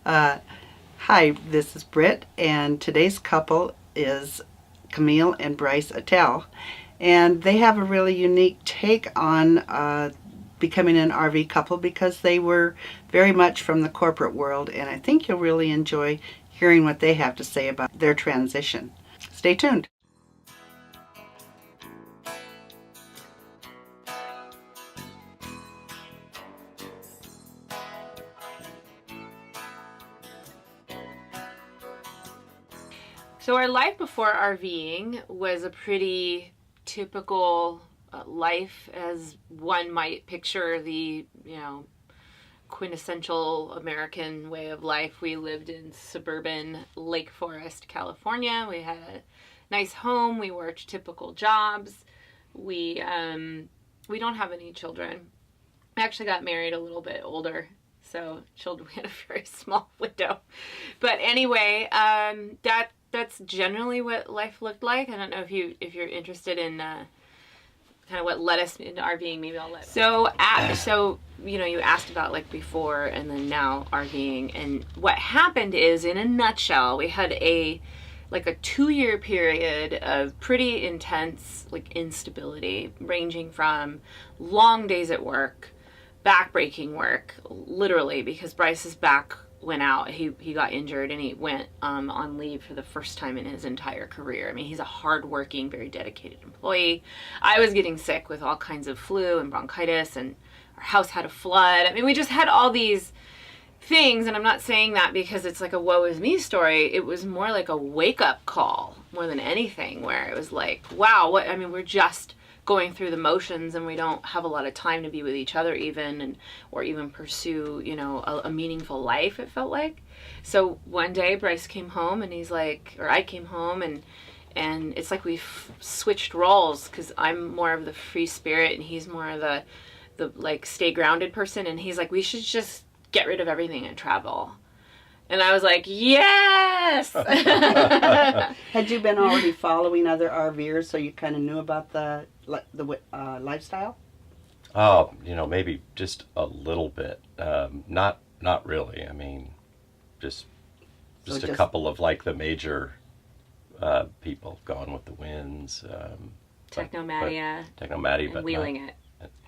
Uh, Hi, this is Britt, and today's couple is Camille and Bryce Attell. And they have a really unique take on becoming an RV couple because they were very much from the corporate world, and I think you'll really enjoy hearing what they have to say about their transition. Stay tuned. So our life before RVing was a pretty typical life as one might picture the, quintessential American way of life. We lived in suburban Lake Forest, California. We had a nice home. We worked typical jobs. We don't have any children. I actually got married a little bit older, so children, we had a very small window. But anyway, that's generally what life looked like. I don't know if you're interested in kind of what led us into RVing. Maybe I'll let. So you asked about like before and then now RVing, and what happened is, in a nutshell, we had a 2-year period of pretty intense instability, ranging from long days at work, back-breaking work, literally, because Bryce's back went out. He got injured and he went on leave for the first time in his entire career. I mean, he's a hardworking, very dedicated employee. I was getting sick with all kinds of flu and bronchitis, and our house had a flood. I mean, we just had all these things, and I'm not saying that because it's like a woe is me story. It was more like a wake-up call more than anything, where it was like, wow, we're just going through the motions, and we don't have a lot of time to be with each other or even pursue, a meaningful life, it felt like. So one day Bryce came home and I came home and it's like we've switched roles, because I'm more of the free spirit and he's more of the stay grounded person. And he's like, we should just get rid of everything and travel. And I was like, yes! Had you been already following other RVers, so you kind of knew about the lifestyle? Oh, maybe just a little bit. Not really. I mean, just a couple of the major people, Gone with the Winds, Technomadia, but Wheeling It.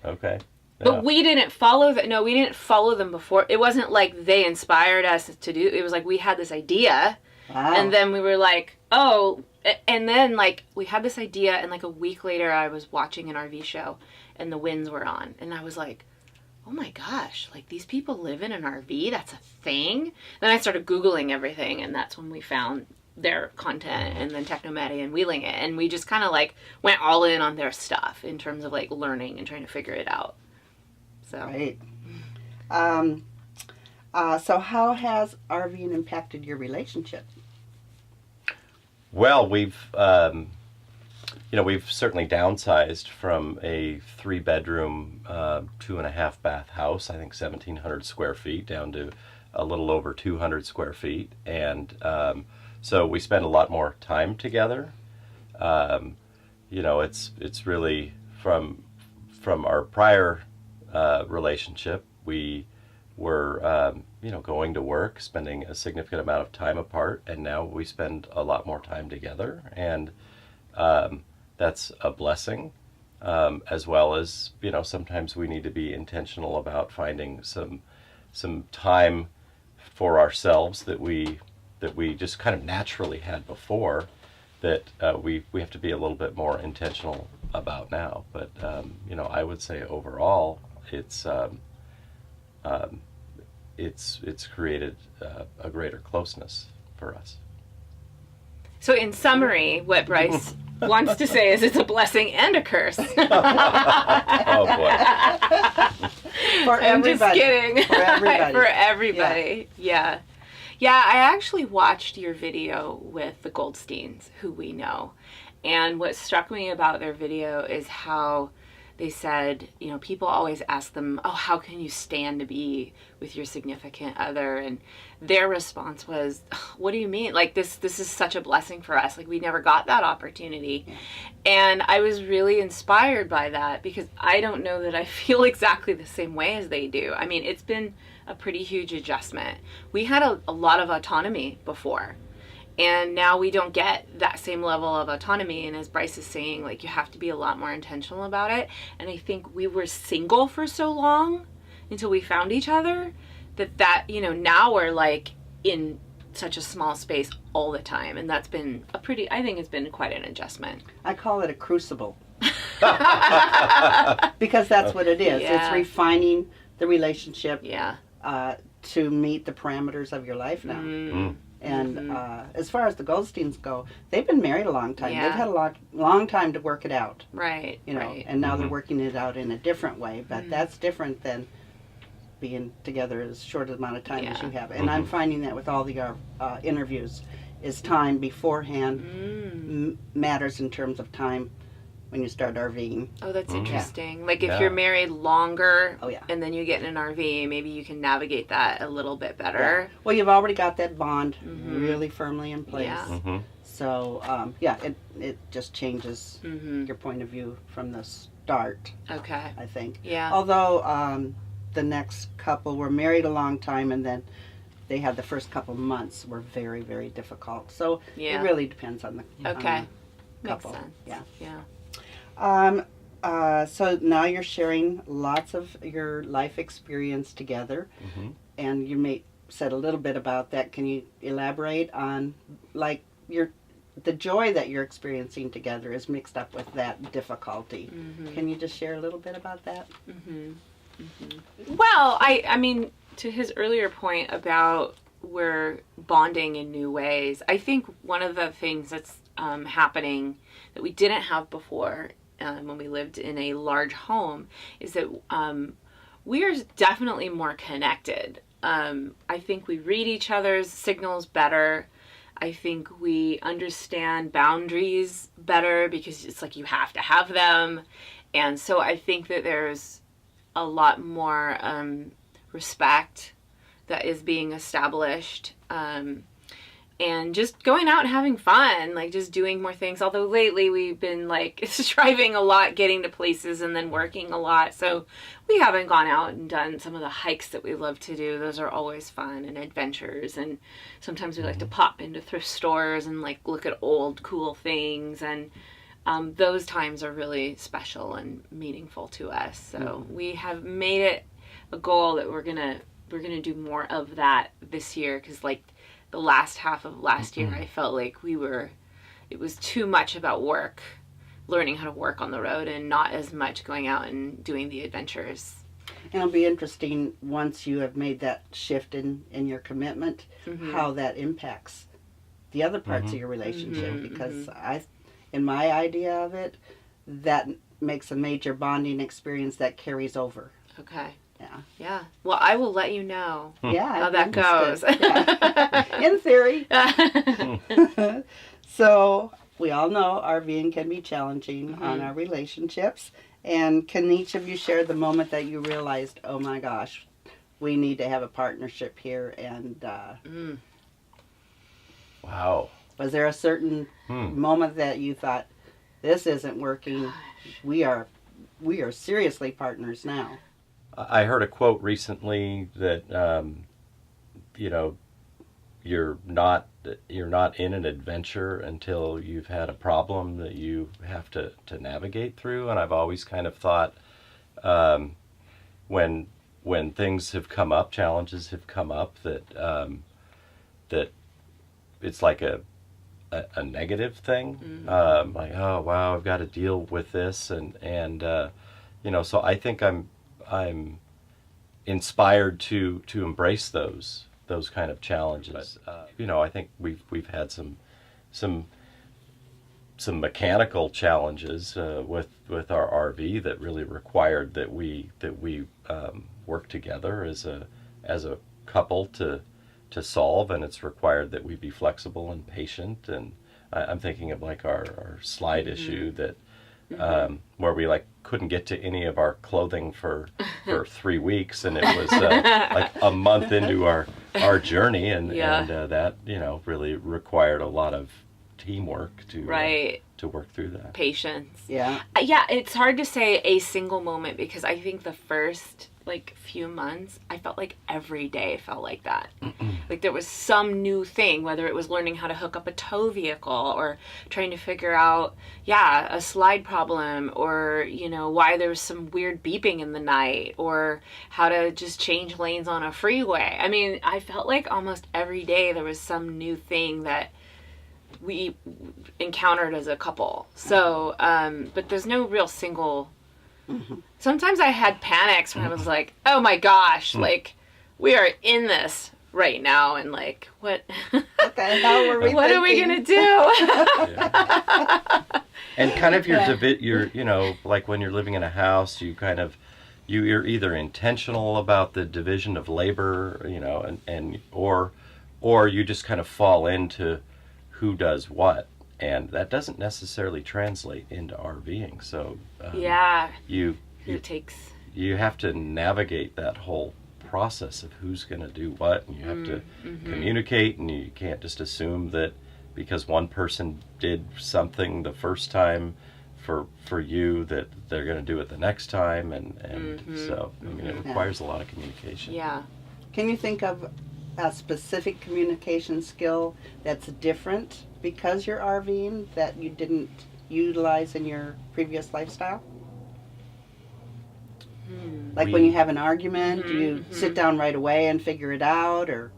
Okay. But we didn't follow them. No, we didn't follow them before. It wasn't like they inspired us to do. It was like we had this idea, and then we were like, oh, and then we had this idea, and a week later, I was watching an RV show, and the Winds were on, and I was like, oh my gosh, these people live in an RV. That's a thing. Then I started Googling everything, and that's when we found their content, and then Technomadia and Wheeling It, and we just kind of went all in on their stuff in terms of learning and trying to figure it out. So. Right. So how has RVing impacted your relationship? Well, we've certainly downsized from a 3-bedroom, 2.5 bath house, I think 1,700 square feet, down to a little over 200 square feet. And so we spend a lot more time together. It's really from our prior relationship. We were, going to work, spending a significant amount of time apart, and now we spend a lot more time together, and that's a blessing, as well as, sometimes we need to be intentional about finding some time for ourselves that we just kind of naturally had before, that we have to be a little bit more intentional about now. But I would say overall, it's created a greater closeness for us. So in summary, what Bryce wants to say is it's a blessing and a curse. Oh boy. For I'm everybody. just kidding. For everybody. For everybody. Yeah. Yeah, I actually watched your video with the Goldsteins, who we know. And what struck me about their video is how they said, people always ask them, oh, how can you stand to be with your significant other? And their response was, what do you mean? This is such a blessing for us. We never got that opportunity. Yeah. And I was really inspired by that, because I don't know that I feel exactly the same way as they do. I mean, it's been a pretty huge adjustment. We had a lot of autonomy before, and now we don't get that same level of autonomy. And as Bryce is saying, like, you have to be a lot more intentional about it. And I think we were single for so long until we found each other that you know, now we're like in such a small space all the time, and that's been I think it's been quite an adjustment. I call it a crucible. Because that's what it is. Yeah. It's refining the relationship Yeah. to meet the parameters of your life now. Mm. And as far as the Goldsteins go, they've been married a long time. Yeah. They've had a long time to work it out, Right. you know. Right. And now they're working it out in a different way. But that's different than being together as short amount of time as Yeah. you have. And I'm finding that with all the interviews, is time beforehand matters in terms of time when you start RVing. Oh, that's interesting. Like if Yeah. you're married longer, Oh, yeah. and then you get in an RV, maybe you can navigate that a little bit better. Well, you've already got that bond really firmly in place. Yeah. Mm-hmm. So, it just changes your point of view from the start, Okay. I think. Yeah. Although the next couple were married a long time, and then they had the first couple months were very, very difficult. So Yeah. it really depends on the Okay. on the couple. Makes sense. Yeah. Yeah. So now you're sharing lots of your life experience together, and you said a little bit about that. Can you elaborate on, like, the joy that you're experiencing together is mixed up with that difficulty? Can you just share a little bit about that? Well, I mean, to his earlier point about we're bonding in new ways, I think one of the things that's happening that we didn't have before when we lived in a large home is that we are definitely more connected. I think we read each other's signals better. I think we understand boundaries better because it's like you have to have them. And so I think that there's a lot more respect that is being established, and just going out and having fun, like just doing more things. Although lately we've been like driving a lot, getting to places, and then working a lot, so we haven't gone out and done some of the hikes that we love to do. Those are always fun and adventures, and sometimes we like to pop into thrift stores and like look at old cool things, and those times are really special and meaningful to us. So we have made it a goal that we're gonna do more of that this year, because like the last half of last year I felt like it was too much about work, learning how to work on the road, and not as much going out and doing the adventures. And it'll be interesting once you have made that shift in your commitment, how that impacts the other parts of your relationship, because in my idea of it, that makes a major bonding experience that carries over. Okay. Yeah. Yeah. Well, I will let you know Yeah. how I'm that goes. interested. Yeah. In theory. So we all know RVing can be challenging on our relationships. And can each of you share the moment that you realized, oh my gosh, we need to have a partnership here? And Wow. was there a certain moment that you thought, this isn't working? We are seriously partners now. I heard a quote recently that you're not in an adventure until you've had a problem that you have to navigate through. And I've always kind of thought when things have come up, challenges have come up, that it's like a negative thing. Like, oh wow, I've got to deal with this, and so I think I'm inspired to embrace those kind of challenges. I think we've had some mechanical challenges with our RV that really required that we work together as a couple to solve, and it's required that we be flexible and patient. And I'm thinking of like our slide issue that where we like couldn't get to any of our clothing for 3 weeks, and it was like a month into our journey, and that really required a lot of teamwork to work through that. Patience. Yeah. Yeah, it's hard to say a single moment, because I think the first like few months, I felt like every day felt like that. Like there was some new thing, whether it was learning how to hook up a tow vehicle or trying to figure out, a slide problem, or, why there was some weird beeping in the night, or how to just change lanes on a freeway. I mean, I felt like almost every day there was some new thing that we encountered as a couple. So, but there's no real single. Sometimes I had panics when I was like, oh my gosh, like we are in this right now, and like what Okay, now we're what are we gonna do? And kind of your like when you're living in a house, you're either intentional about the division of labor, or you just kind of fall into who does what, and that doesn't necessarily translate into RVing. So you have to navigate that whole process of who's going to do what, and you have to communicate, and you can't just assume that because one person did something the first time for you that they're going to do it the next time, and so I mean it requires a lot of communication. Yeah. Can you think of a specific communication skill that's different because you're RVing that you didn't utilize in your previous lifestyle? Like when you have an argument, do you sit down right away and figure it out, or?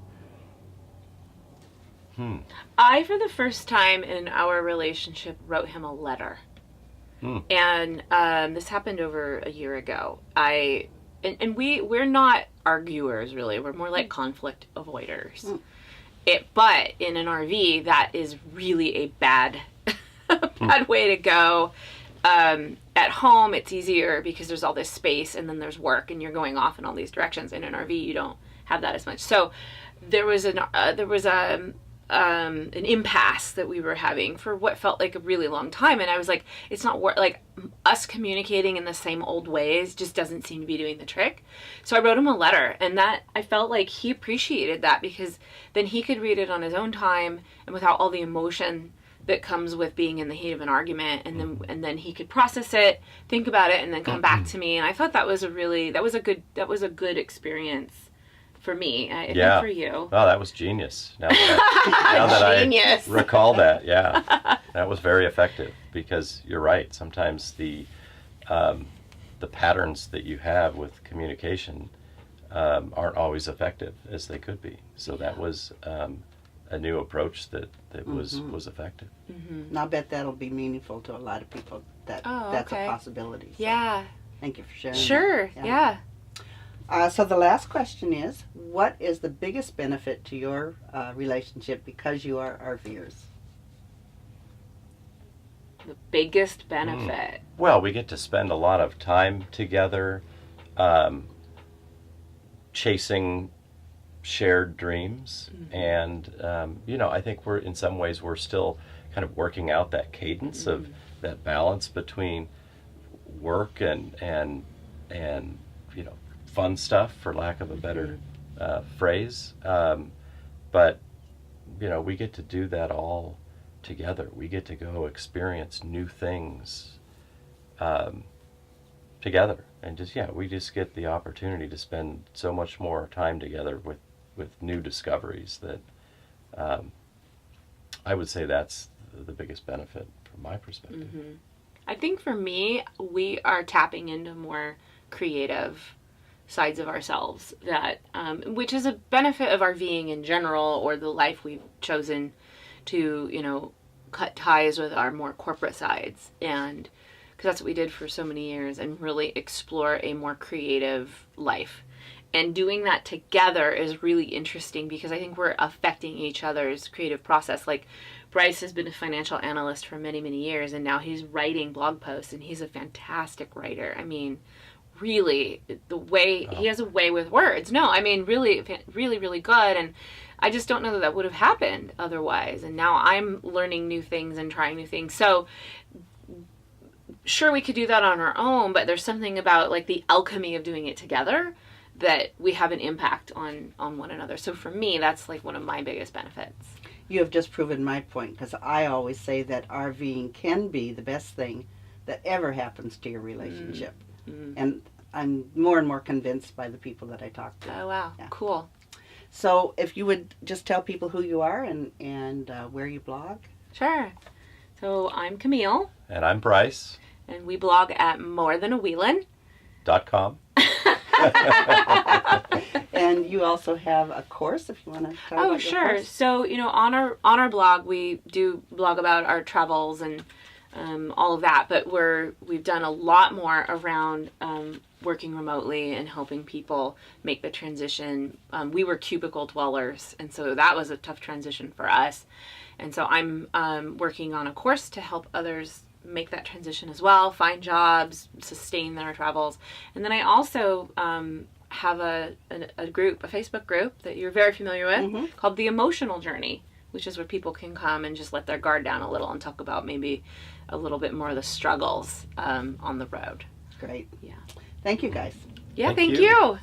I, for the first time in our relationship, wrote him a letter. And this happened over a year ago. We're not arguers, really. We're more like conflict avoiders. But in an RV, that is really a bad way to go. At home, it's easier because there's all this space, and then there's work, and you're going off in all these directions. In an RV, you don't have that as much. So there was an impasse that we were having for what felt like a really long time, and I was like, it's not like us communicating in the same old ways just doesn't seem to be doing the trick. So I wrote him a letter, and that I felt like he appreciated that, because then he could read it on his own time and without all the emotion that comes with being in the heat of an argument, and then he could process it, think about it, and then come back to me. And I thought that was a good experience for me. I think for you. Oh, that was genius. Now that I recall that, that was very effective, because you're right. Sometimes the patterns that you have with communication aren't always effective as they could be. So that was a new approach that was effective. And I'll bet that'll be meaningful to a lot of people. That's a possibility. So Yeah. Thank you for sharing. Sure. that. Yeah. So the last question is, what is the biggest benefit to your relationship because you are RVers? The biggest benefit. Well, we get to spend a lot of time together, chasing shared dreams, and I think in some ways we're still kind of working out that cadence of that balance between work and fun stuff, for lack of a better phrase, but we get to do that all together. We get to go experience new things together, and we just get the opportunity to spend so much more time together with new discoveries that I would say that's the biggest benefit from my perspective. I think for me, we are tapping into more creative sides of ourselves, that which is a benefit of RVing in general, or the life we've chosen to cut ties with our more corporate sides, and because that's what we did for so many years, and really explore a more creative life. And doing that together is really interesting, because I think we're affecting each other's creative process. Like, Bryce has been a financial analyst for many, many years, and now he's writing blog posts, and he's a fantastic writer. I mean, really, he has a way with words. No, I mean, really, really, really good. And I just don't know that would have happened otherwise. And now I'm learning new things and trying new things. So sure, we could do that on our own, but there's something about like the alchemy of doing it together that we have an impact on one another. So for me, that's like one of my biggest benefits. You have just proven my point, because I always say that RVing can be the best thing that ever happens to your relationship. And I'm more and more convinced by the people that I talk to. Oh, wow. Yeah. Cool. So if you would just tell people who you are and where you blog. Sure. So I'm Camille, And I'm Bryce. and we blog at More Than A Wheelin. .com. And you also have a course if you want to talk about your Sure. course. So, on our blog, we do blog about our travels and all of that, but we've done a lot more around working remotely and helping people make the transition. We were cubicle dwellers, and so that was a tough transition for us. And so I'm working on a course to help others make that transition as well, find jobs, sustain their travels. And then I also have a group, a Facebook group that you're very familiar with, called The Emotional Journey, which is where people can come and just let their guard down a little and talk about maybe a little bit more of the struggles on the road. Great. Yeah. Thank you, guys. Yeah, Thank thank you. you.